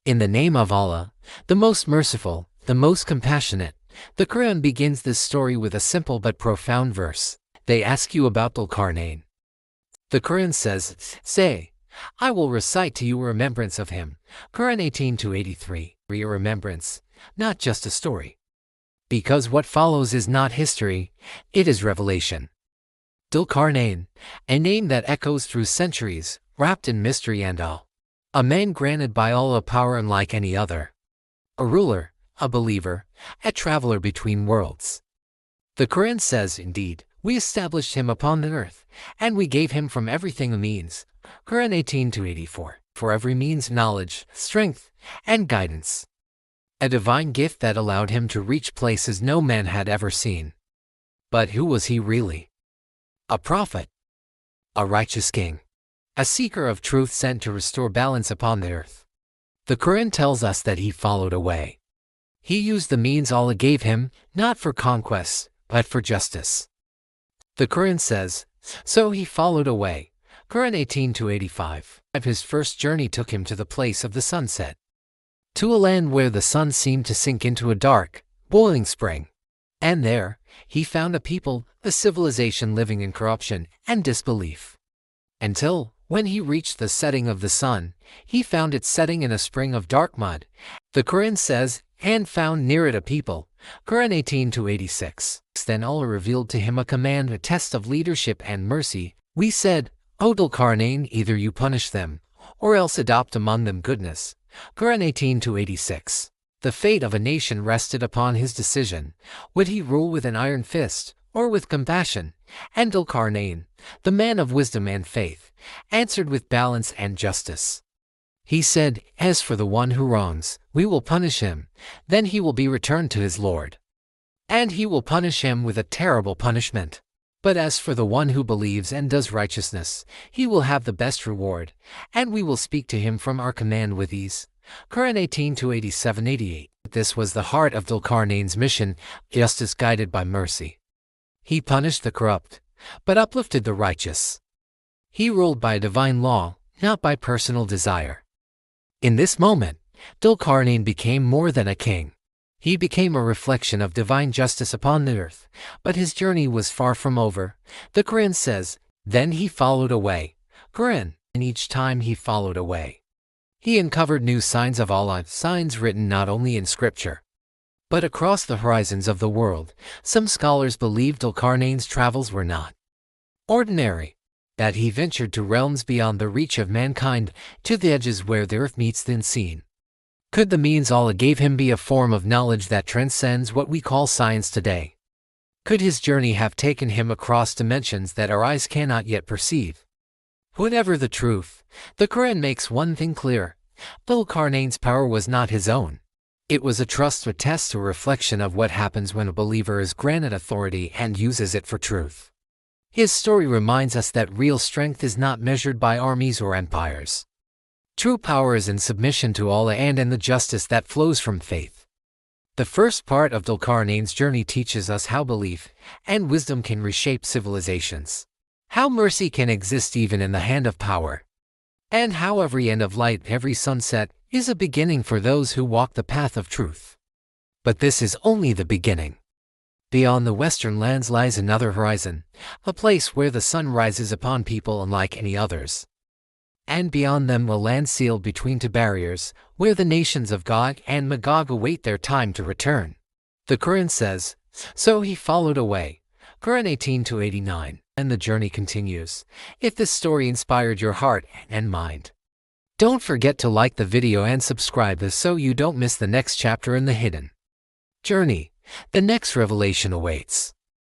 In the name of Allah, the most merciful, the most compassionate, the Qur'an begins this story with a simple but profound verse. They ask you about Dhul-Qarnayn. The Qur'an says, say, I will recite to you a remembrance of him. Qur'an 18-83. A remembrance, not just a story. Because what follows is not history, it is revelation. Dhul-Qarnayn, a name that echoes through centuries, wrapped in mystery and awe. A man granted by Allah power unlike any other. A ruler, a believer, a traveler between worlds. The Qur'an says, indeed, we established him upon the earth, and we gave him from everything a means. Qur'an 18-84. For every means knowledge, strength, and guidance. A divine gift that allowed him to reach places no man had ever seen. But who was he really? A prophet. A righteous king. A seeker of truth sent to restore balance upon the earth. The Qur'an tells us that he followed a way. He used the means Allah gave him, not for conquest, but for justice. The Qur'an says, so he followed a way. Qur'an 18-85. His first journey took him to the place of the sunset. To a land where the sun seemed to sink into a dark, boiling spring. And there, he found a people, a civilization living in corruption and disbelief. Until, when he reached the setting of the sun, he found it setting in a spring of dark mud. The Qur'an says, and found near it a people. Qur'an 18-86. Then Allah revealed to him a command, a test of leadership and mercy. We said, O Dhul-Qarnayn, either you punish them, or else adopt among them goodness. Qur'an 18-86. The fate of a nation rested upon his decision. Would he rule with an iron fist, or with compassion? And Dhul-Qarnayn, the man of wisdom and faith, answered with balance and justice. He said, as for the one who wrongs, we will punish him, then he will be returned to his Lord. And he will punish him with a terrible punishment. But as for the one who believes and does righteousness, he will have the best reward, and we will speak to him from our command with ease. Qur'an 18-87-88. This was the heart of Dhul-Qarnayn's mission, justice guided by mercy. He punished the corrupt, but uplifted the righteous. He ruled by divine law, not by personal desire. In this moment, Dhul-Qarnayn became more than a king. He became a reflection of divine justice upon the earth, but his journey was far from over. The Qur'an says, then he followed a way. Qur'an, and each time he followed a way, he uncovered new signs of Allah, signs written not only in scripture, but across the horizons of the world. Some scholars believe Dhul-Qarnayn's travels were not ordinary, that he ventured to realms beyond the reach of mankind, to the edges where the earth meets the unseen. Could the means Allah gave him be a form of knowledge that transcends what we call science today? Could his journey have taken him across dimensions that our eyes cannot yet perceive? Whatever the truth, the Qur'an makes one thing clear. Dhul-Qarnayn's power was not his own. It was a trust, a test, a reflection of what happens when a believer is granted authority and uses it for truth. His story reminds us that real strength is not measured by armies or empires. True power is in submission to Allah and in the justice that flows from faith. The first part of Dhul-Qarnayn's journey teaches us how belief and wisdom can reshape civilizations, how mercy can exist even in the hand of power, and how every end of light, every sunset, is a beginning for those who walk the path of truth. But this is only the beginning. Beyond the western lands lies another horizon, a place where the sun rises upon people unlike any others. And beyond them a land sealed between two barriers, where the nations of Gog and Magog await their time to return. The Qur'an says, so he followed a way. Qur'an 18-89. And the journey continues. If this story inspired your heart and mind, don't forget to like the video and subscribe so you don't miss the next chapter in the hidden journey. The next revelation awaits.